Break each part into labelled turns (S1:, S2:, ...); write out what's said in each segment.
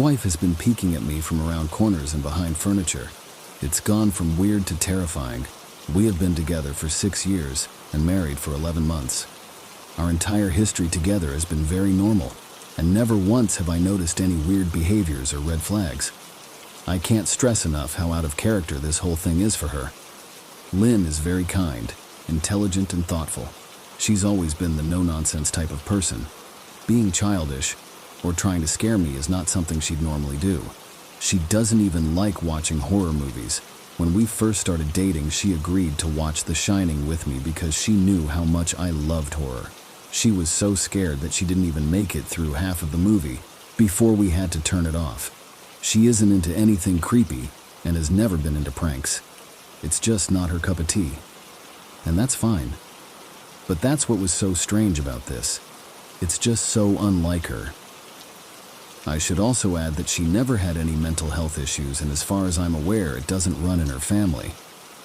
S1: wife has been peeking at me from around corners and behind furniture. It's gone from weird to terrifying. We have been together for 6 years and married for 11 months. Our entire history together has been very normal, and never once have I noticed any weird behaviors or red flags. I can't stress enough how out of character this whole thing is for her. Lynn is very kind, intelligent, and thoughtful. She's always been the no-nonsense type of person. Being childish or trying to scare me is not something she'd normally do. She doesn't even like watching horror movies. When we first started dating, she agreed to watch The Shining with me because she knew how much I loved horror. She was so scared that she didn't even make it through half of the movie before we had to turn it off. She isn't into anything creepy and has never been into pranks. It's just not her cup of tea. And that's fine. But that's what was so strange about this. It's just so unlike her. I should also add that she never had any mental health issues, and as far as I'm aware, it doesn't run in her family.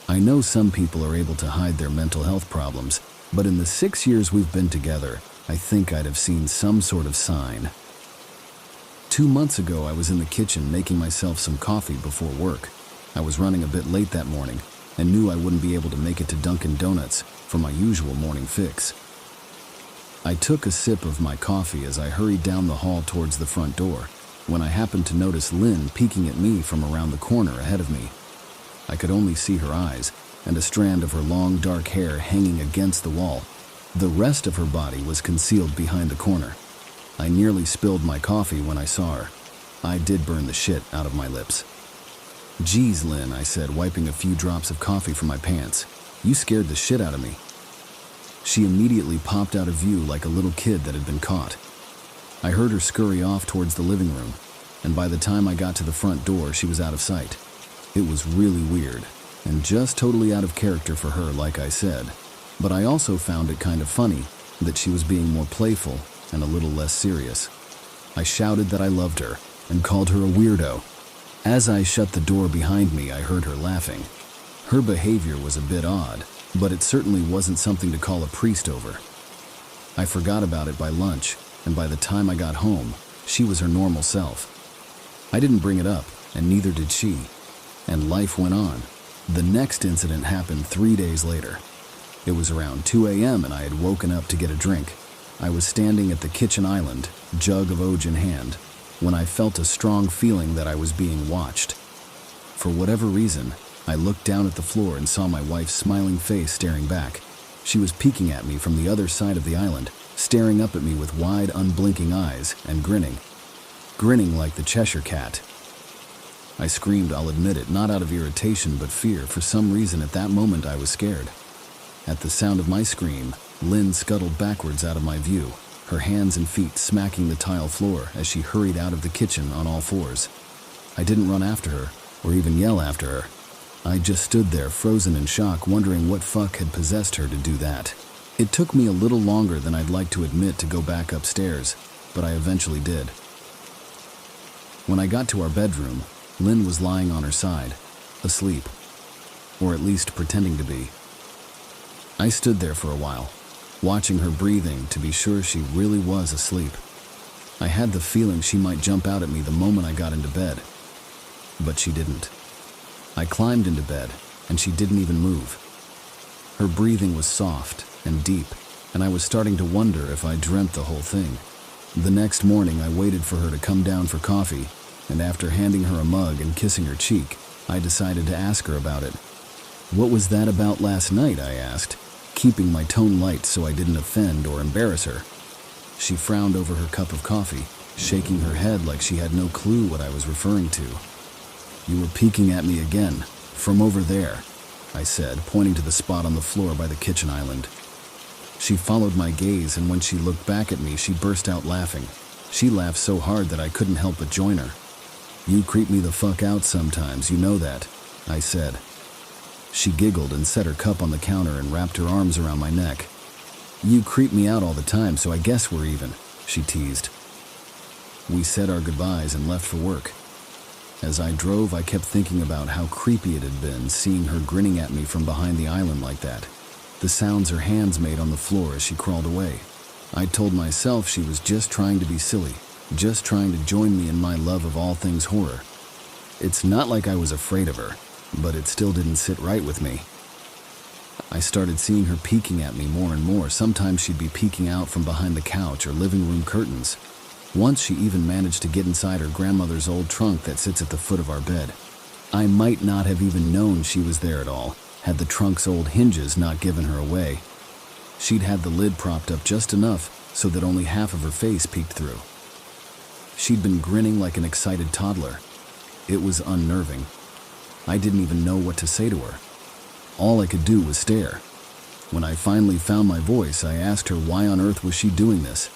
S1: I know some people are able to hide their mental health problems, but in the 6 years we've been together, I think I'd have seen some sort of sign. 2 months ago, I was in the kitchen making myself some coffee before work. I was running a bit late that morning and knew I wouldn't be able to make it to Dunkin' Donuts for my usual morning fix. I took a sip of my coffee as I hurried down the hall towards the front door, when I happened to notice Lynn peeking at me from around the corner ahead of me. I could only see her eyes and a strand of her long dark hair hanging against the wall. The rest of her body was concealed behind the corner. I nearly spilled my coffee when I saw her. I did burn the shit out of my lips. "Geez, Lynn," I said, wiping a few drops of coffee from my pants. "You scared the shit out of me." She immediately popped out of view like a little kid that had been caught. I heard her scurry off towards the living room, and by the time I got to the front door, she was out of sight. It was really weird, and just totally out of character for her, like I said. But I also found it kind of funny that she was being more playful and a little less serious. I shouted that I loved her and called her a weirdo. As I shut the door behind me, I heard her laughing. Her behavior was a bit odd, but it certainly wasn't something to call a priest over. I forgot about it by lunch, and by the time I got home, she was her normal self. I didn't bring it up, and neither did she, and life went on. The next incident happened 3 days later. It was around 2 a.m. and I had woken up to get a drink. I was standing at the kitchen island, jug of Oj in hand, when I felt a strong feeling that I was being watched. For whatever reason, I looked down at the floor and saw my wife's smiling face staring back. She was peeking at me from the other side of the island, staring up at me with wide, unblinking eyes and grinning. Grinning like the Cheshire Cat. I screamed, I'll admit it, not out of irritation but fear. For some reason at that moment I was scared. At the sound of my scream, Lynn scuttled backwards out of my view, her hands and feet smacking the tile floor as she hurried out of the kitchen on all fours. I didn't run after her, or even yell after her. I just stood there frozen in shock, wondering what fuck had possessed her to do that. It took me a little longer than I'd like to admit to go back upstairs, but I eventually did. When I got to our bedroom, Lynn was lying on her side, asleep, or at least pretending to be. I stood there for a while, watching her breathing to be sure she really was asleep. I had the feeling she might jump out at me the moment I got into bed, but she didn't. I climbed into bed, and she didn't even move. Her breathing was soft and deep, and I was starting to wonder if I dreamt the whole thing. The next morning, I waited for her to come down for coffee, and after handing her a mug and kissing her cheek, I decided to ask her about it. "What was that about last night?" I asked, keeping my tone light so I didn't offend or embarrass her. She frowned over her cup of coffee, shaking her head like she had no clue what I was referring to. "You were peeking at me again, from over there," I said, pointing to the spot on the floor by the kitchen island. She followed my gaze, and when she looked back at me, she burst out laughing. She laughed so hard that I couldn't help but join her. "You creep me the fuck out sometimes, you know that," I said. She giggled and set her cup on the counter and wrapped her arms around my neck. "You creep me out all the time, so I guess we're even," she teased. We said our goodbyes and left for work. As I drove, I kept thinking about how creepy it had been seeing her grinning at me from behind the island like that. The sounds her hands made on the floor as she crawled away. I told myself she was just trying to be silly, just trying to join me in my love of all things horror. It's not like I was afraid of her, but it still didn't sit right with me. I started seeing her peeking at me more and more. Sometimes she'd be peeking out from behind the couch or living room curtains. Once she even managed to get inside her grandmother's old trunk that sits at the foot of our bed. I might not have even known she was there at all, had the trunk's old hinges not given her away. She'd had the lid propped up just enough so that only half of her face peeked through. She'd been grinning like an excited toddler. It was unnerving. I didn't even know what to say to her. All I could do was stare. When I finally found my voice, I asked her why on earth was she doing this.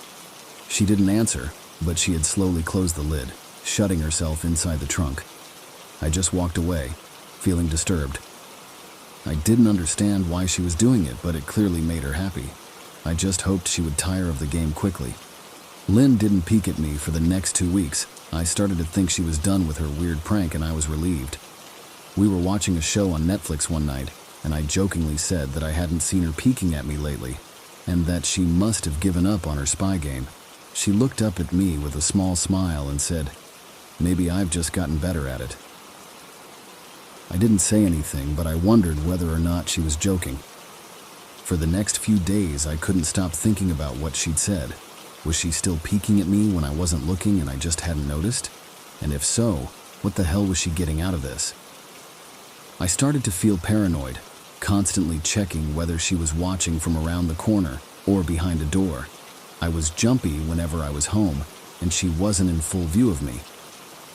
S1: She didn't answer, but she had slowly closed the lid, shutting herself inside the trunk. I just walked away, feeling disturbed. I didn't understand why she was doing it, but it clearly made her happy. I just hoped she would tire of the game quickly. Lynn didn't peek at me for the next 2 weeks. I started to think she was done with her weird prank, and I was relieved. We were watching a show on Netflix one night, and I jokingly said that I hadn't seen her peeking at me lately, and that she must have given up on her spy game. She looked up at me with a small smile and said, "Maybe I've just gotten better at it." I didn't say anything, but I wondered whether or not she was joking. For the next few days, I couldn't stop thinking about what she'd said. Was she still peeking at me when I wasn't looking and I just hadn't noticed? And if so, what the hell was she getting out of this? I started to feel paranoid, constantly checking whether she was watching from around the corner or behind a door. I was jumpy whenever I was home, and she wasn't in full view of me.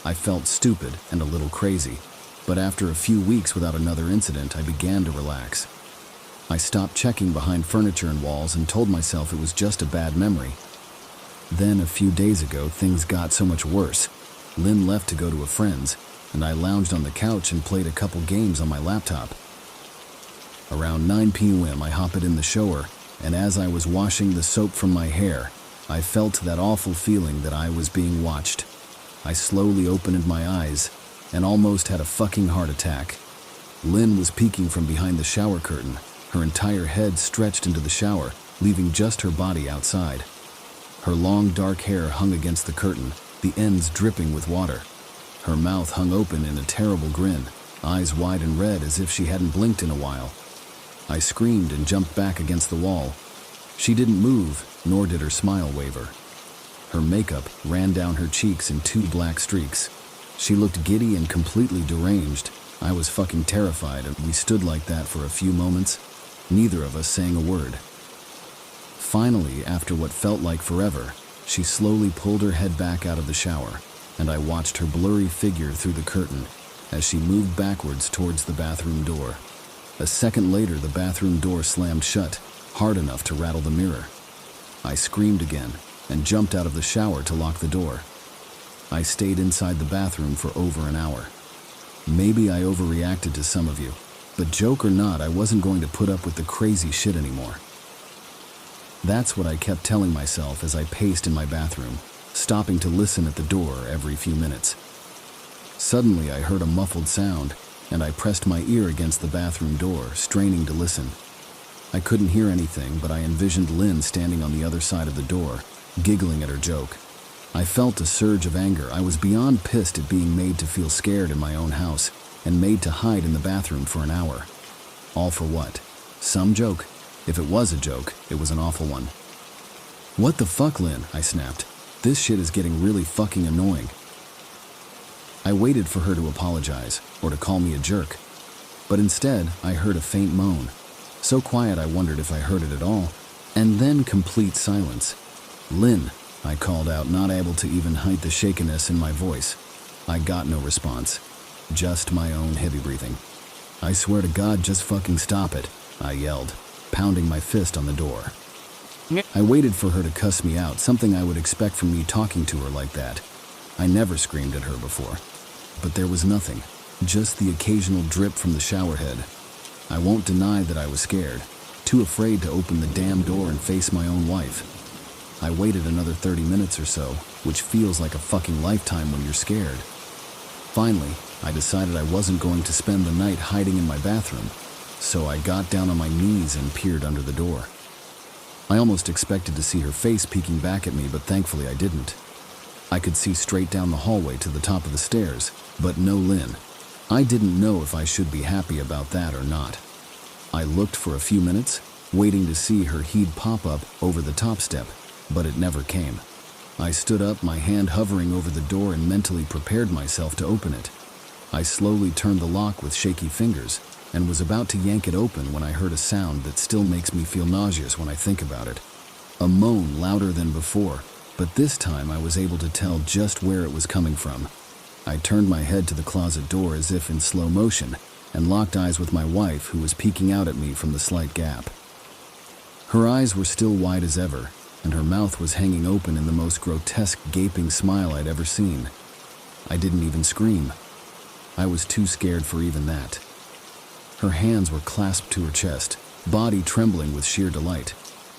S1: I felt stupid and a little crazy, but after a few weeks without another incident, I began to relax. I stopped checking behind furniture and walls and told myself it was just a bad memory. Then, a few days ago, things got so much worse. Lynn left to go to a friend's, and I lounged on the couch and played a couple games on my laptop. Around 9 p.m. I hopped in the shower, and as I was washing the soap from my hair, I felt that awful feeling that I was being watched. I slowly opened my eyes and almost had a fucking heart attack. Lynn was peeking from behind the shower curtain, her entire head stretched into the shower, leaving just her body outside. Her long dark hair hung against the curtain, the ends dripping with water. Her mouth hung open in a terrible grin, eyes wide and red as if she hadn't blinked in a while. I screamed and jumped back against the wall. She didn't move, nor did her smile waver. Her makeup ran down her cheeks in 2 black streaks. She looked giddy and completely deranged. I was fucking terrified, and we stood like that for a few moments, neither of us saying a word. Finally, after what felt like forever, she slowly pulled her head back out of the shower, and I watched her blurry figure through the curtain as she moved backwards towards the bathroom door. A second later, the bathroom door slammed shut, hard enough to rattle the mirror. I screamed again and jumped out of the shower to lock the door. I stayed inside the bathroom for over an hour. Maybe I overreacted to some of you, but joke or not, I wasn't going to put up with the crazy shit anymore. That's what I kept telling myself as I paced in my bathroom, stopping to listen at the door every few minutes. Suddenly, I heard a muffled sound, and I pressed my ear against the bathroom door, straining to listen. I couldn't hear anything, but I envisioned Lynn standing on the other side of the door, giggling at her joke. I felt a surge of anger. I was beyond pissed at being made to feel scared in my own house, and made to hide in the bathroom for an hour. All for what? Some joke. If it was a joke, it was an awful one. "What the fuck, Lynn?" I snapped. "This shit is getting really fucking annoying." I waited for her to apologize, or to call me a jerk. But instead, I heard a faint moan. So quiet I wondered if I heard it at all. And then complete silence. "Lynn," I called out, not able to even hide the shakiness in my voice. I got no response. Just my own heavy breathing. "I swear to God, just fucking stop it," I yelled, pounding my fist on the door. I waited for her to cuss me out, something I would expect from me talking to her like that. I never screamed at her before. But there was nothing, just the occasional drip from the shower head. I won't deny that I was scared, too afraid to open the damn door and face my own wife. I waited another 30 minutes or so, which feels like a fucking lifetime when you're scared. Finally, I decided I wasn't going to spend the night hiding in my bathroom, so I got down on my knees and peered under the door. I almost expected to see her face peeking back at me, but thankfully I didn't. I could see straight down the hallway to the top of the stairs, but no Lynn. I didn't know if I should be happy about that or not. I looked for a few minutes, waiting to see her head pop up over the top step, but it never came. I stood up, my hand hovering over the door, and mentally prepared myself to open it. I slowly turned the lock with shaky fingers and was about to yank it open when I heard a sound that still makes me feel nauseous when I think about it. A moan louder than before, but this time I was able to tell just where it was coming from. I turned my head to the closet door as if in slow motion and locked eyes with my wife, who was peeking out at me from the slight gap. Her eyes were still wide as ever, and her mouth was hanging open in the most grotesque gaping smile I'd ever seen. I didn't even scream. I was too scared for even that. Her hands were clasped to her chest, body trembling with sheer delight,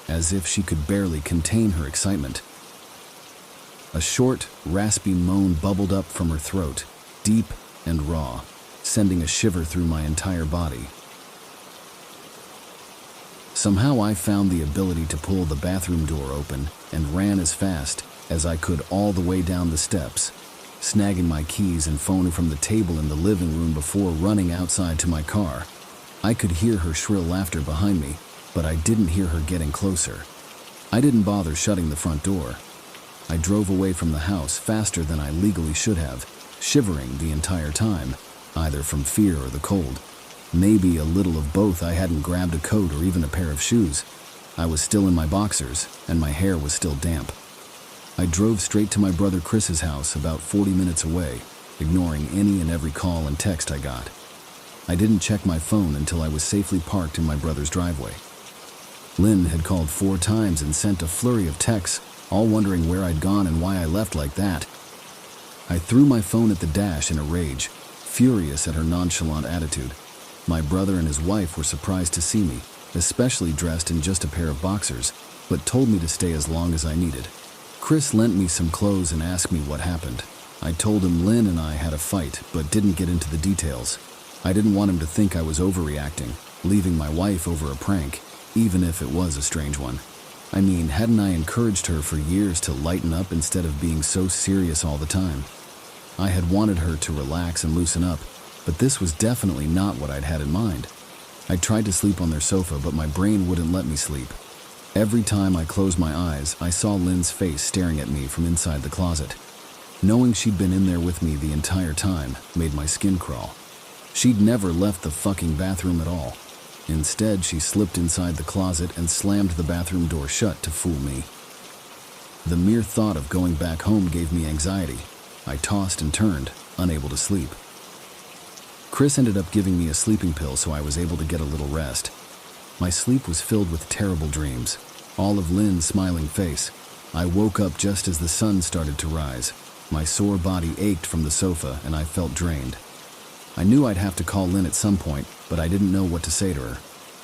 S1: as if she could barely contain her excitement. A short, raspy moan bubbled up from her throat, deep and raw, sending a shiver through my entire body. Somehow I found the ability to pull the bathroom door open and ran as fast as I could all the way down the steps, snagging my keys and phone from the table in the living room before running outside to my car. I could hear her shrill laughter behind me, but I didn't hear her getting closer. I didn't bother shutting the front door. I drove away from the house faster than I legally should have, shivering the entire time, either from fear or the cold. Maybe a little of both. I hadn't grabbed a coat or even a pair of shoes. I was still in my boxers, and my hair was still damp. I drove straight to my brother Chris's house, about 40 minutes away, ignoring any and every call and text I got. I didn't check my phone until I was safely parked in my brother's driveway. Lynn had called 4 times and sent a flurry of texts, all wondering where I'd gone and why I left like that. I threw my phone at the dash in a rage, furious at her nonchalant attitude. My brother and his wife were surprised to see me, especially dressed in just a pair of boxers, but told me to stay as long as I needed. Chris lent me some clothes and asked me what happened. I told him Lynn and I had a fight, but didn't get into the details. I didn't want him to think I was overreacting, leaving my wife over a prank, even if it was a strange one. I mean, hadn't I encouraged her for years to lighten up instead of being so serious all the time? I had wanted her to relax and loosen up, but this was definitely not what I'd had in mind. I tried to sleep on their sofa, but my brain wouldn't let me sleep. Every time I closed my eyes, I saw Lynn's face staring at me from inside the closet. Knowing she'd been in there with me the entire time made my skin crawl. She'd never left the fucking bathroom at all. Instead, she slipped inside the closet and slammed the bathroom door shut to fool me. The mere thought of going back home gave me anxiety. I tossed and turned, unable to sleep. Chris ended up giving me a sleeping pill so I was able to get a little rest. My sleep was filled with terrible dreams, all of Lynn's smiling face. I woke up just as the sun started to rise. My sore body ached from the sofa and I felt drained. I knew I'd have to call Lynn at some point, but I didn't know what to say to her.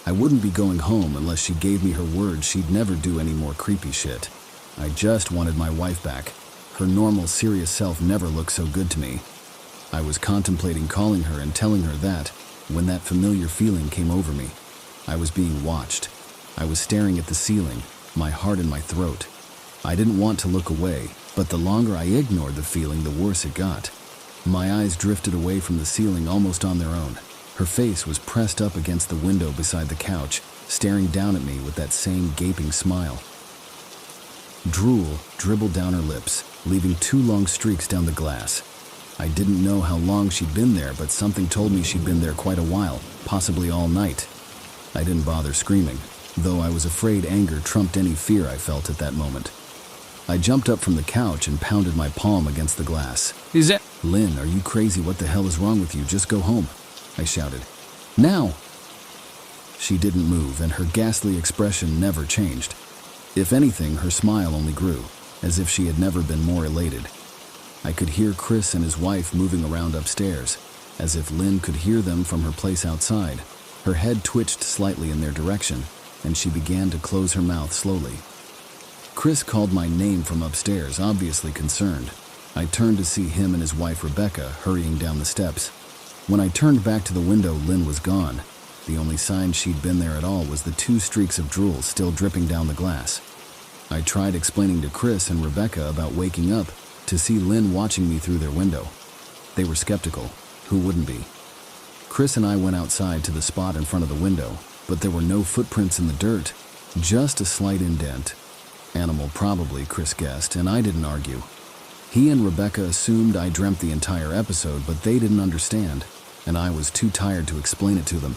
S1: I wouldn't be going home unless she gave me her word she'd never do any more creepy shit. I just wanted my wife back. Her normal, serious self never looked so good to me. I was contemplating calling her and telling her that, when that familiar feeling came over me. I was being watched. I was staring at the ceiling, my heart in my throat. I didn't want to look away, but the longer I ignored the feeling, the worse it got. My eyes drifted away from the ceiling almost on their own. Her face was pressed up against the window beside the couch, staring down at me with that same gaping smile. Drool dribbled down her lips, leaving 2 long streaks down the glass. I didn't know how long she'd been there, but something told me she'd been there quite a while, possibly all night. I didn't bother screaming, though I was afraid anger trumped any fear I felt at that moment. I jumped up from the couch and pounded my palm against the glass.
S2: Is that...
S1: Lynn, are you crazy? What the hell is wrong with you? Just go home, I shouted. Now! She didn't move, and her ghastly expression never changed. If anything, her smile only grew, as if she had never been more elated. I could hear Chris and his wife moving around upstairs, as if Lynn could hear them from her place outside. Her head twitched slightly in their direction, and she began to close her mouth slowly. Chris called my name from upstairs, obviously concerned. I turned to see him and his wife Rebecca hurrying down the steps. When I turned back to the window, Lynn was gone. The only sign she'd been there at all was the 2 streaks of drool still dripping down the glass. I tried explaining to Chris and Rebecca about waking up, to see Lynn watching me through their window. They were skeptical. Who wouldn't be? Chris and I went outside to the spot in front of the window, but there were no footprints in the dirt, just a slight indent. Animal probably, Chris guessed, and I didn't argue. He and Rebecca assumed I dreamt the entire episode, but they didn't understand, and I was too tired to explain it to them.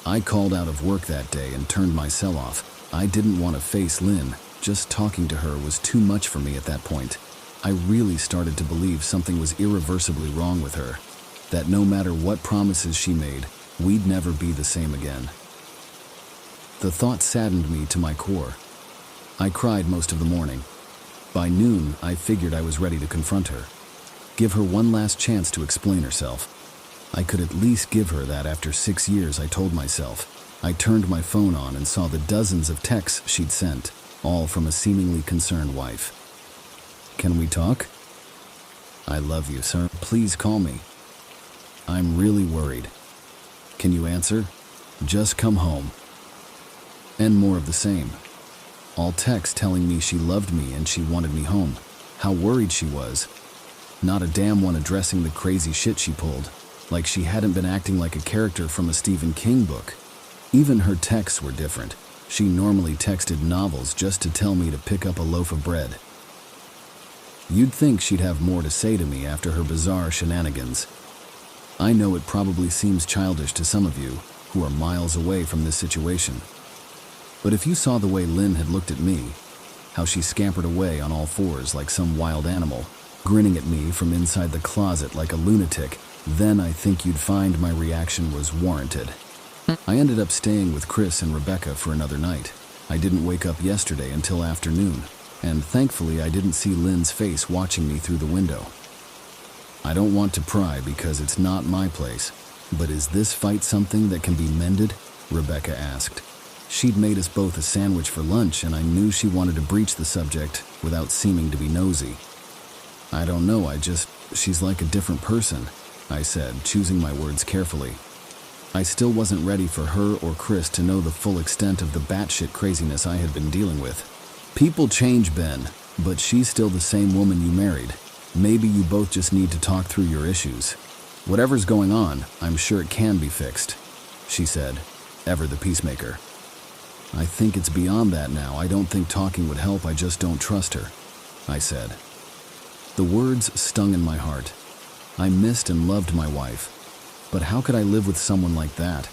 S1: I called out of work that day and turned my cell off. I didn't want to face Lynn. Just talking to her was too much for me at that point. I really started to believe something was irreversibly wrong with her, that no matter what promises she made, we'd never be the same again. The thought saddened me to my core. I cried most of the morning. By noon, I figured I was ready to confront her, give her one last chance to explain herself. I could at least give her that after 6 years, I told myself. I turned my phone on and saw the dozens of texts she'd sent, all from a seemingly concerned wife. Can we talk? I love you, sir. Please call me. I'm really worried. Can you answer? Just come home. And more of the same. All texts telling me she loved me and she wanted me home. How worried she was. Not a damn one addressing the crazy shit she pulled, like she hadn't been acting like a character from a Stephen King book. Even her texts were different. She normally texted novels just to tell me to pick up a loaf of bread. You'd think she'd have more to say to me after her bizarre shenanigans. I know it probably seems childish to some of you who are miles away from this situation. But if you saw the way Lynn had looked at me, how she scampered away on all fours like some wild animal, grinning at me from inside the closet like a lunatic, then I think you'd find my reaction was warranted. I ended up staying with Chris and Rebecca for another night. I didn't wake up yesterday until afternoon, and thankfully I didn't see Lynn's face watching me through the window. I don't want to pry because it's not my place, but is this fight something that can be mended? Rebecca asked. She'd made us both a sandwich for lunch, and I knew she wanted to breach the subject without seeming to be nosy. I don't know, she's like a different person, I said, choosing my words carefully. I still wasn't ready for her or Chris to know the full extent of the batshit craziness I had been dealing with. People change, Ben, but she's still the same woman you married. Maybe you both just need to talk through your issues. Whatever's going on, I'm sure it can be fixed, she said, ever the peacemaker. I think it's beyond that now. I don't think talking would help. I just don't trust her, I said. The words stung in my heart. I missed and loved my wife, but how could I live with someone like that?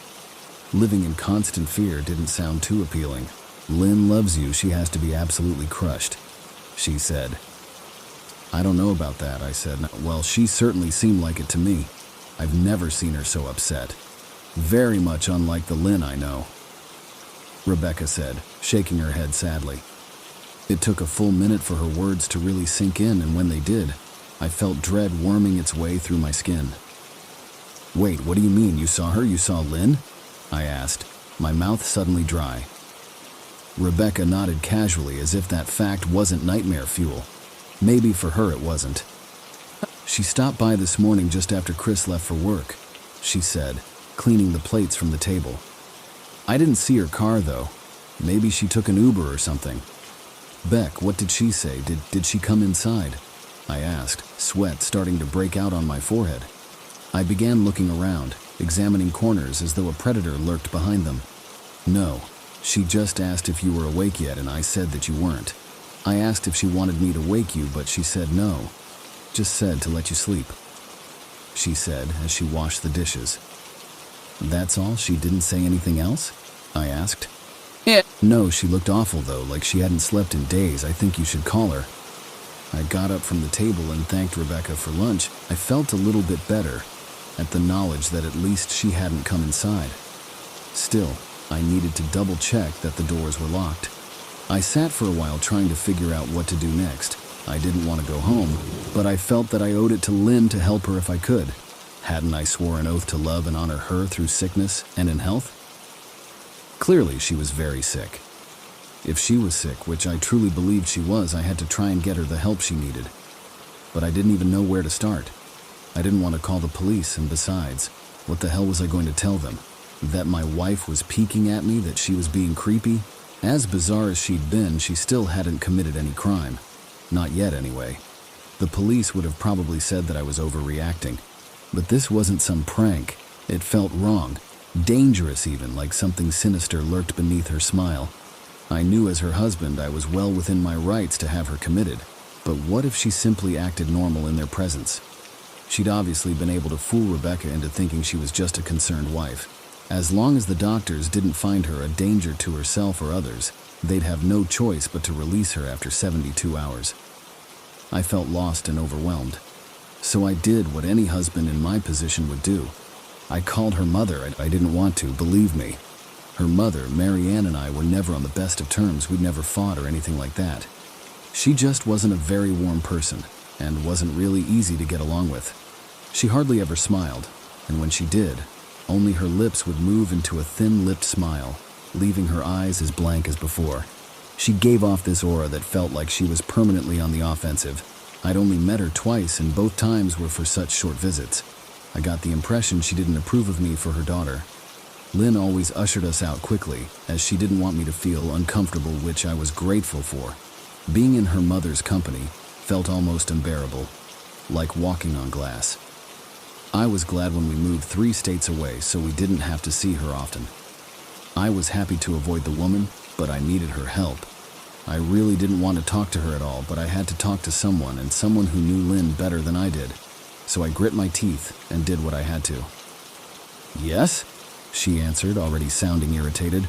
S1: Living in constant fear didn't sound too appealing. Lynn loves you. She has to be absolutely crushed, she said. I don't know about that, I said. Well, she certainly seemed like it to me. I've never seen her so upset. Very much unlike the Lynn I know, Rebecca said, shaking her head sadly. It took a full minute for her words to really sink in, and when they did, I felt dread worming its way through my skin. Wait, what do you mean? You saw her? You saw Lynn? I asked, my mouth suddenly dry. Rebecca nodded casually as if that fact wasn't nightmare fuel. Maybe for her it wasn't. She stopped by this morning just after Chris left for work, she said, cleaning the plates from the table. I didn't see her car, though. Maybe she took an Uber or something. Beck, what did she say? Did she come inside? I asked, sweat starting to break out on my forehead. I began looking around, examining corners as though a predator lurked behind them. No, she just asked if you were awake yet, and I said that you weren't. I asked if she wanted me to wake you, but she said no. Just said to let you sleep, she said as she washed the dishes. That's all? She didn't say anything else? I asked. Yeah. No, she looked awful though, like she hadn't slept in days. I think you should call her. I got up from the table and thanked Rebecca for lunch. I felt a little bit better at the knowledge that at least she hadn't come inside. Still, I needed to double check that the doors were locked. I sat for a while trying to figure out what to do next. I didn't want to go home, but I felt that I owed it to Lynn to help her if I could. Hadn't I swore an oath to love and honor her through sickness and in health? Clearly, she was very sick. If she was sick, which I truly believed she was, I had to try and get her the help she needed. But I didn't even know where to start. I didn't want to call the police, and besides, what the hell was I going to tell them? That my wife was peeking at me, that she was being creepy? As bizarre as she'd been, she still hadn't committed any crime. Not yet, anyway. The police would have probably said that I was overreacting. But this wasn't some prank. It felt wrong, dangerous even, like something sinister lurked beneath her smile. I knew as her husband I was well within my rights to have her committed. But what if she simply acted normal in their presence? She'd obviously been able to fool Rebecca into thinking she was just a concerned wife. As long as the doctors didn't find her a danger to herself or others, they'd have no choice but to release her after 72 hours. I felt lost and overwhelmed. So I did what any husband in my position would do. I called her mother. I didn't want to, believe me. Her mother, Marianne, and I were never on the best of terms. We'd never fought or anything like that. She just wasn't a very warm person and wasn't really easy to get along with. She hardly ever smiled, and when she did, only her lips would move into a thin-lipped smile, leaving her eyes as blank as before. She gave off this aura that felt like she was permanently on the offensive. I'd only met her twice, and both times were for such short visits. I got the impression she didn't approve of me for her daughter. Lynn always ushered us out quickly, as she didn't want me to feel uncomfortable, which I was grateful for. Being in her mother's company felt almost unbearable, like walking on glass. I was glad when we moved 3 states away so we didn't have to see her often. I was happy to avoid the woman, but I needed her help. I really didn't want to talk to her at all, but I had to talk to someone, and someone who knew Lynn better than I did. So I grit my teeth and did what I had to. "Yes?" she answered, already sounding irritated.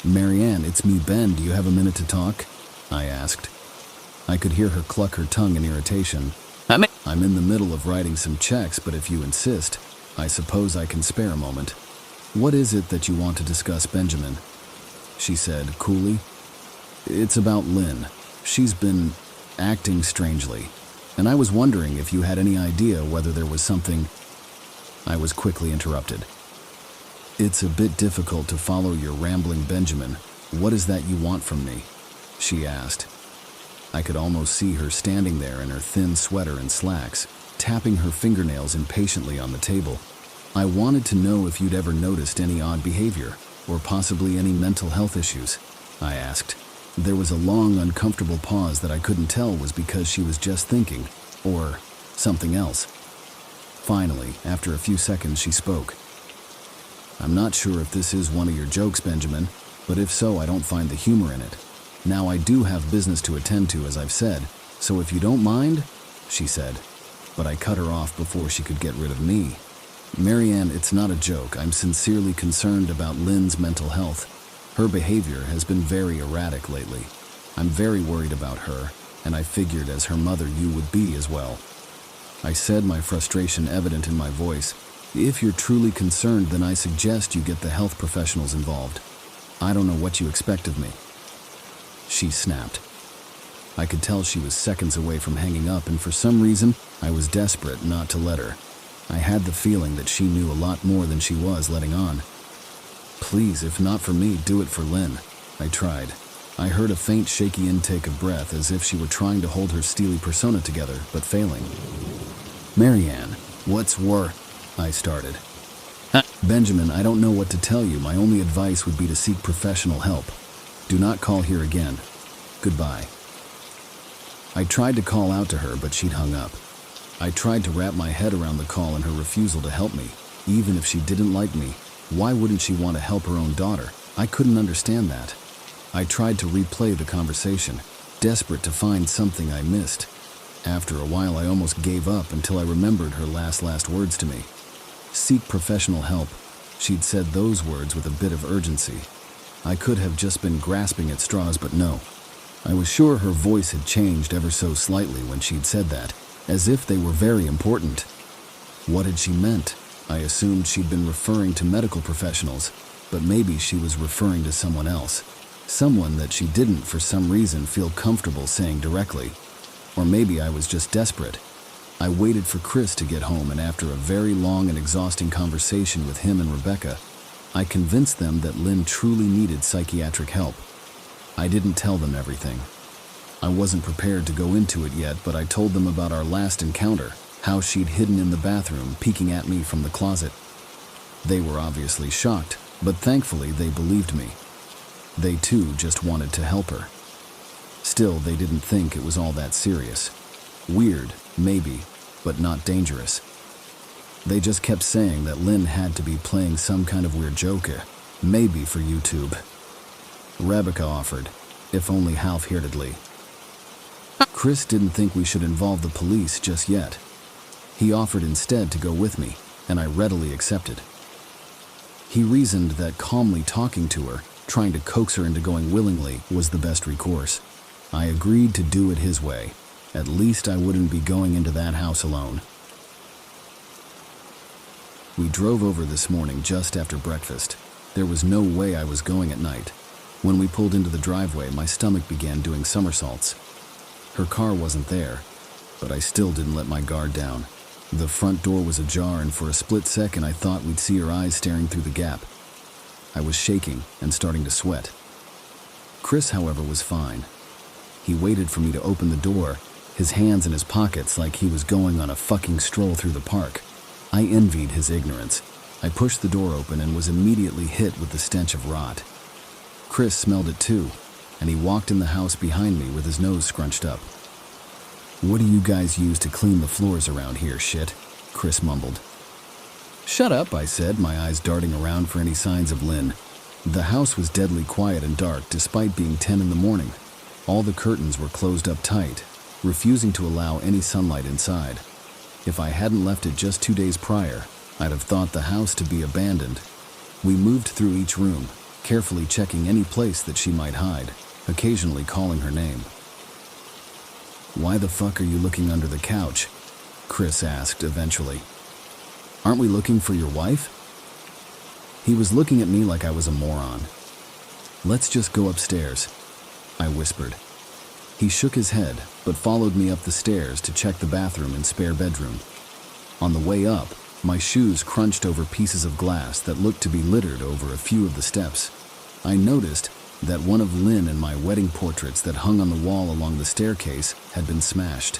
S1: "Marianne, it's me, Ben. Do you have a minute to talk?" I asked. I could hear her cluck her tongue in irritation. "I'm in the middle of writing some checks, but if you insist, I suppose I can spare a moment." "What is it that you want to discuss, Benjamin?" she said coolly. "It's about Lynn. She's been acting strangely, and I was wondering if you had any idea whether there was something." I was quickly interrupted. "It's a bit difficult to follow your rambling, Benjamin. What is that you want from me?" she asked. I could almost see her standing there in her thin sweater and slacks, tapping her fingernails impatiently on the table. "I wanted to know if you'd ever noticed any odd behavior, or possibly any mental health issues," I asked. There was a long, uncomfortable pause that I couldn't tell was because she was just thinking, or something else. Finally, after a few seconds, she spoke. "I'm not sure if this is one of your jokes, Benjamin, but if so, I don't find the humor in it. Now, I do have business to attend to, as I've said, so if you don't mind," she said. But I cut her off before she could get rid of me. "Marianne, it's not a joke. I'm sincerely concerned about Lynn's mental health. Her behavior has been very erratic lately. I'm very worried about her, and I figured as her mother you would be as well." I said, my frustration evident in my voice. "If you're truly concerned, then I suggest you get the health professionals involved. I don't know what you expect of me." She snapped. I could tell she was seconds away from hanging up, and for some reason, I was desperate not to let her. I had the feeling that she knew a lot more than she was letting on. "Please, if not for me, do it for Lynn," I tried. I heard a faint, shaky intake of breath as if she were trying to hold her steely persona together, but failing. "Marianne, what's I started. "Benjamin, I don't know what to tell you. My only advice would be to seek professional help. Do not call here again. Goodbye." I tried to call out to her, but she'd hung up. I tried to wrap my head around the call and her refusal to help me. Even if she didn't like me, why wouldn't she want to help her own daughter? I couldn't understand that. I tried to replay the conversation, desperate to find something I missed. After a while, I almost gave up until I remembered her last words to me. "Seek professional help." She'd said those words with a bit of urgency. I could have just been grasping at straws, but no. I was sure her voice had changed ever so slightly when she'd said that, as if they were very important. What had she meant? I assumed she'd been referring to medical professionals, but maybe she was referring to someone else. Someone that she didn't, for some reason, feel comfortable saying directly. Or maybe I was just desperate. I waited for Chris to get home, and after a very long and exhausting conversation with him and Rebecca, I convinced them that Lynn truly needed psychiatric help. I didn't tell them everything. I wasn't prepared to go into it yet, but I told them about our last encounter, how she'd hidden in the bathroom, peeking at me from the closet. They were obviously shocked, but thankfully they believed me. They too just wanted to help her. Still, they didn't think it was all that serious. Weird, maybe, but not dangerous. They just kept saying that Lynn had to be playing some kind of weird joke, maybe for YouTube. Rebecca offered, if only half-heartedly. Chris didn't think we should involve the police just yet. He offered instead to go with me, and I readily accepted. He reasoned that calmly talking to her, trying to coax her into going willingly, was the best recourse. I agreed to do it his way. At least I wouldn't be going into that house alone. We drove over this morning just after breakfast. There was no way I was going at night. When we pulled into the driveway, my stomach began doing somersaults. Her car wasn't there, but I still didn't let my guard down. The front door was ajar, and for a split second I thought we'd see her eyes staring through the gap. I was shaking and starting to sweat. Chris, however, was fine. He waited for me to open the door, his hands in his pockets like he was going on a fucking stroll through the park. I envied his ignorance. I pushed the door open and was immediately hit with the stench of rot. Chris smelled it too, and he walked in the house behind me with his nose scrunched up. "What do you guys use to clean the floors around here, shit?" Chris mumbled. "Shut up," I said, my eyes darting around for any signs of Lynn. The house was deadly quiet and dark despite being 10 in the morning. All the curtains were closed up tight, refusing to allow any sunlight inside. If I hadn't left it just 2 days prior, I'd have thought the house to be abandoned. We moved through each room, carefully checking any place that she might hide, occasionally calling her name. "Why the fuck are you looking under the couch?" Chris asked eventually. "Aren't we looking for your wife?" He was looking at me like I was a moron. "Let's just go upstairs," I whispered. He shook his head, but followed me up the stairs to check the bathroom and spare bedroom. On the way up, my shoes crunched over pieces of glass that looked to be littered over a few of the steps. I noticed that one of Lynn and my wedding portraits that hung on the wall along the staircase had been smashed.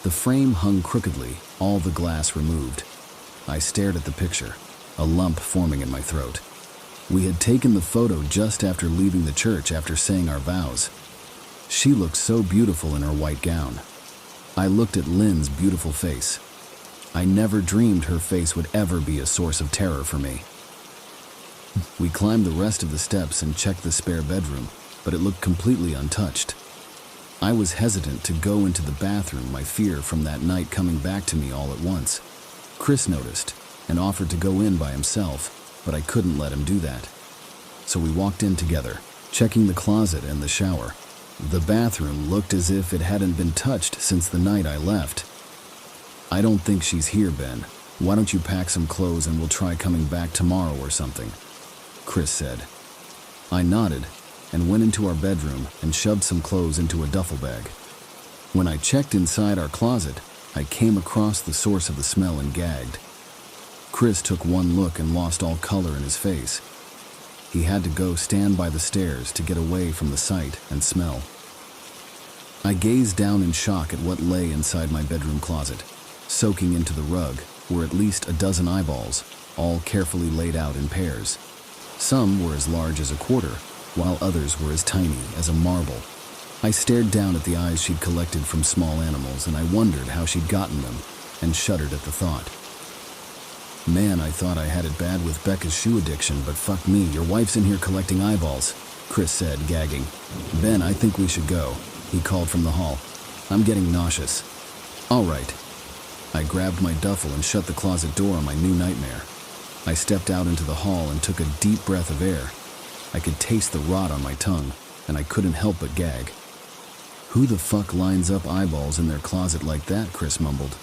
S1: The frame hung crookedly, all the glass removed. I stared at the picture, a lump forming in my throat. We had taken the photo just after leaving the church after saying our vows. She looked so beautiful in her white gown. I looked at Lynn's beautiful face. I never dreamed her face would ever be a source of terror for me. We climbed the rest of the steps and checked the spare bedroom, but it looked completely untouched. I was hesitant to go into the bathroom, my fear from that night coming back to me all at once. Chris noticed and offered to go in by himself, but I couldn't let him do that. So we walked in together, checking the closet and the shower. The bathroom looked as if it hadn't been touched since the night I left. "I don't think she's here, Ben. Why don't you pack some clothes and we'll try coming back tomorrow or something?" Chris said. I nodded and went into our bedroom and shoved some clothes into a duffel bag. When I checked inside our closet, I came across the source of the smell and gagged. Chris took one look and lost all color in his face. He had to go stand by the stairs to get away from the sight and smell. I gazed down in shock at what lay inside my bedroom closet. Soaking into the rug were at least a dozen eyeballs, all carefully laid out in pairs. Some were as large as a quarter, while others were as tiny as a marble. I stared down at the eyes she'd collected from small animals, and I wondered how she'd gotten them, and shuddered at the thought. "Man, I thought I had it bad with Becca's shoe addiction, but fuck me, your wife's in here collecting eyeballs," Chris said, gagging. "Ben, I think we should go," he called from the hall. "I'm getting nauseous." "All right." I grabbed my duffel and shut the closet door on my new nightmare. I stepped out into the hall and took a deep breath of air. I could taste the rot on my tongue, and I couldn't help but gag. "Who the fuck lines up eyeballs in their closet like that?" Chris mumbled.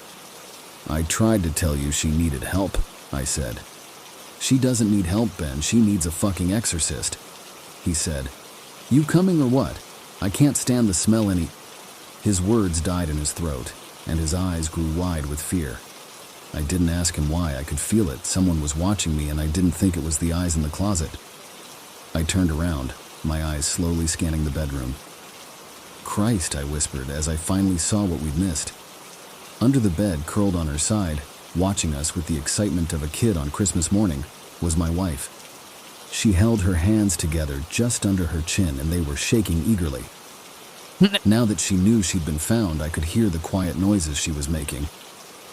S1: "I tried to tell you she needed help," I said. "She doesn't need help, Ben. She needs a fucking exorcist," he said. "You coming or what? I can't stand the smell any—" His words died in his throat, and his eyes grew wide with fear. I didn't ask him why. I could feel it. Someone was watching me, and I didn't think it was the eyes in the closet. I turned around, my eyes slowly scanning the bedroom. "Christ," I whispered as I finally saw what we'd missed. Under the bed, curled on her side, watching us with the excitement of a kid on Christmas morning, was my wife. She held her hands together just under her chin, and they were shaking eagerly. Now that she knew she'd been found, I could hear the quiet noises she was making.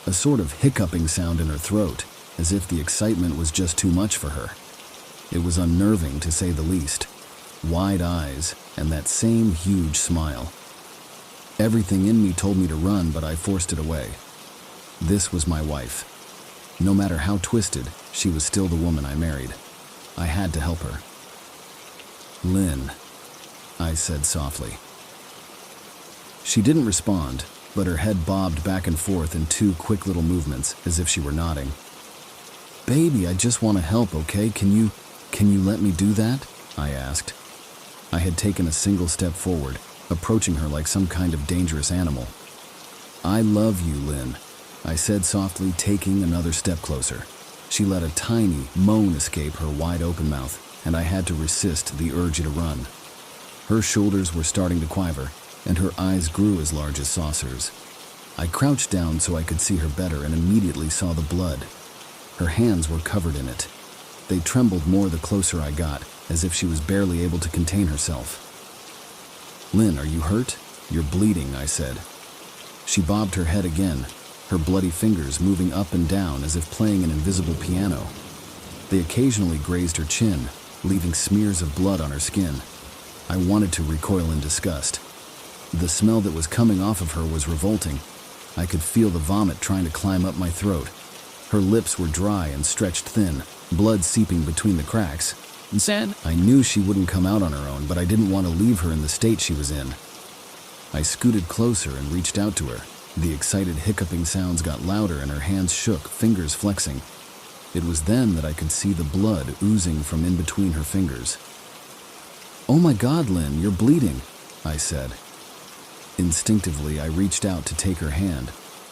S1: A sort of hiccuping sound in her throat, as if the excitement was just too much for her. It was unnerving, to say the least. Wide eyes, and that same huge smile. Everything in me told me to run, but I forced it away. This was my wife. No matter how twisted, she was still the woman I married. I had to help her. "Lynn," I said softly. She didn't respond, but her head bobbed back and forth in 2 quick little movements, as if she were nodding. "Baby, I just want to help, okay? Can you let me do that?" I asked. I had taken a single step forward, approaching her like some kind of dangerous animal. "I love you, Lynn," I said softly, taking another step closer. She let a tiny moan escape her wide-open mouth, and I had to resist the urge to run. Her shoulders were starting to quiver, and her eyes grew as large as saucers. I crouched down so I could see her better and immediately saw the blood. Her hands were covered in it. They trembled more the closer I got, as if she was barely able to contain herself. "Lynn, are you hurt? You're bleeding," I said. She bobbed her head again, her bloody fingers moving up and down as if playing an invisible piano. They occasionally grazed her chin, leaving smears of blood on her skin. I wanted to recoil in disgust. The smell that was coming off of her was revolting. I could feel the vomit trying to climb up my throat. Her lips were dry and stretched thin, blood seeping between the cracks. "Said I knew she wouldn't come out on her own, but I didn't want to leave her in the state she was in." I scooted closer and reached out to her. The excited hiccuping sounds got louder and her hands shook, fingers flexing. It was then that I could see the blood oozing from in between her fingers. "Oh my God, Lynn, you're bleeding," I said. Instinctively, I reached out to take her hand,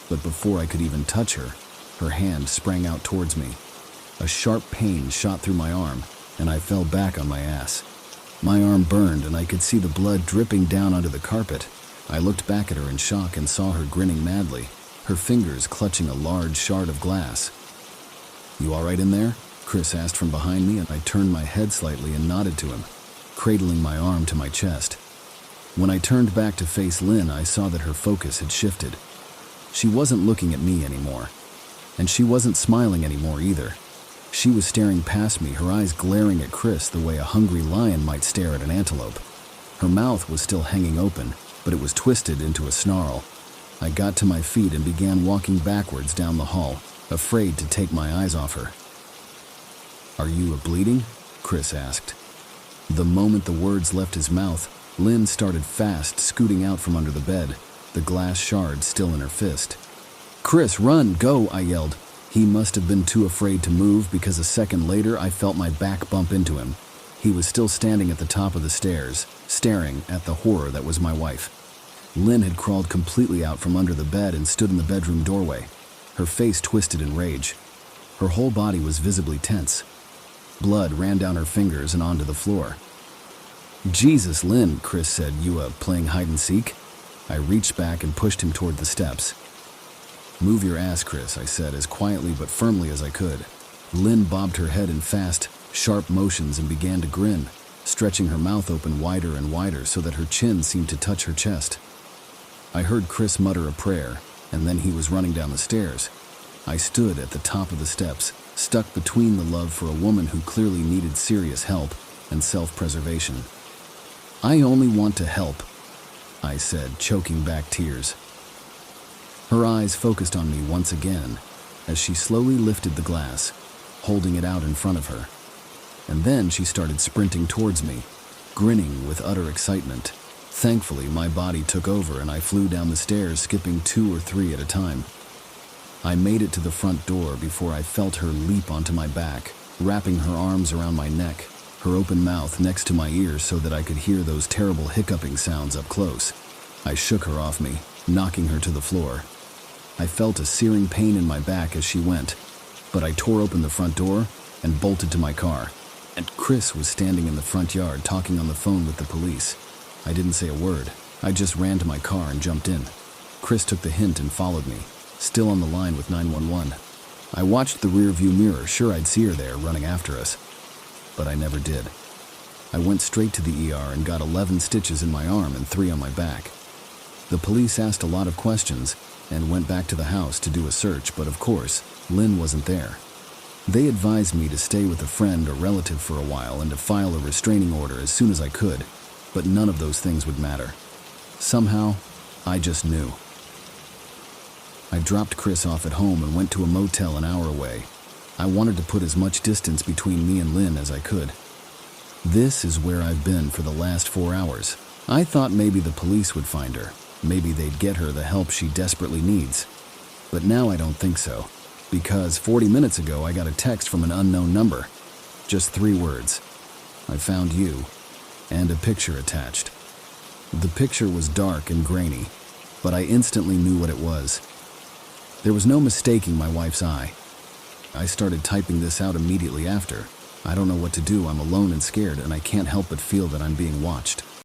S1: but before I could even touch her, her hand sprang out towards me. A sharp pain shot through my arm, and I fell back on my ass. My arm burned, and I could see the blood dripping down onto the carpet. I looked back at her in shock and saw her grinning madly, her fingers clutching a large shard of glass. "You all right in there?" Chris asked from behind me, and I turned my head slightly and nodded to him, cradling my arm to my chest. When I turned back to face Lynn, I saw that her focus had shifted. She wasn't looking at me anymore, and she wasn't smiling anymore either. She was staring past me, her eyes glaring at Chris the way a hungry lion might stare at an antelope. Her mouth was still hanging open, but it was twisted into a snarl. I got to my feet and began walking backwards down the hall, afraid to take my eyes off her. "Are you bleeding?" Chris asked. The moment the words left his mouth, Lynn started fast, scooting out from under the bed, the glass shard still in her fist. "Chris, run, go," I yelled. He must have been too afraid to move, because a second later I felt my back bump into him. He was still standing at the top of the stairs, staring at the horror that was my wife. Lynn had crawled completely out from under the bed and stood in the bedroom doorway, her face twisted in rage. Her whole body was visibly tense. Blood ran down her fingers and onto the floor. "Jesus, Lynn," Chris said, "you playing hide and seek?" I reached back and pushed him toward the steps. "Move your ass, Chris," I said, as quietly but firmly as I could. Lynn bobbed her head in fast, sharp motions and began to grin, stretching her mouth open wider and wider so that her chin seemed to touch her chest. I heard Chris mutter a prayer, and then he was running down the stairs. I stood at the top of the steps, stuck between the love for a woman who clearly needed serious help and self-preservation. "I only want to help," I said, choking back tears. Her eyes focused on me once again as she slowly lifted the glass, holding it out in front of her. And then she started sprinting towards me, grinning with utter excitement. Thankfully, my body took over and I flew down the stairs, skipping 2 or 3 at a time. I made it to the front door before I felt her leap onto my back, wrapping her arms around my neck, her open mouth next to my ear so that I could hear those terrible hiccuping sounds up close. I shook her off me, knocking her to the floor. I felt a searing pain in my back as she went, but I tore open the front door and bolted to my car. And Chris was standing in the front yard talking on the phone with the police. I didn't say a word. I just ran to my car and jumped in. Chris took the hint and followed me, still on the line with 911. I watched the rearview mirror, sure I'd see her there running after us, but I never did. I went straight to the ER and got 11 stitches in my arm and 3 on my back. The police asked a lot of questions and went back to the house to do a search, but of course, Lynn wasn't there. They advised me to stay with a friend or relative for a while and to file a restraining order as soon as I could, but none of those things would matter. Somehow, I just knew. I dropped Chris off at home and went to a motel an hour away. I wanted to put as much distance between me and Lynn as I could. This is where I've been for the last 4 hours. I thought maybe the police would find her. Maybe they'd get her the help she desperately needs. But now I don't think so, because 40 minutes ago I got a text from an unknown number. Just 3 words. I found you, and a picture attached. The picture was dark and grainy, but I instantly knew what it was. There was no mistaking my wife's eye. I started typing this out immediately after. I don't know what to do. I'm alone and scared, and I can't help but feel that I'm being watched.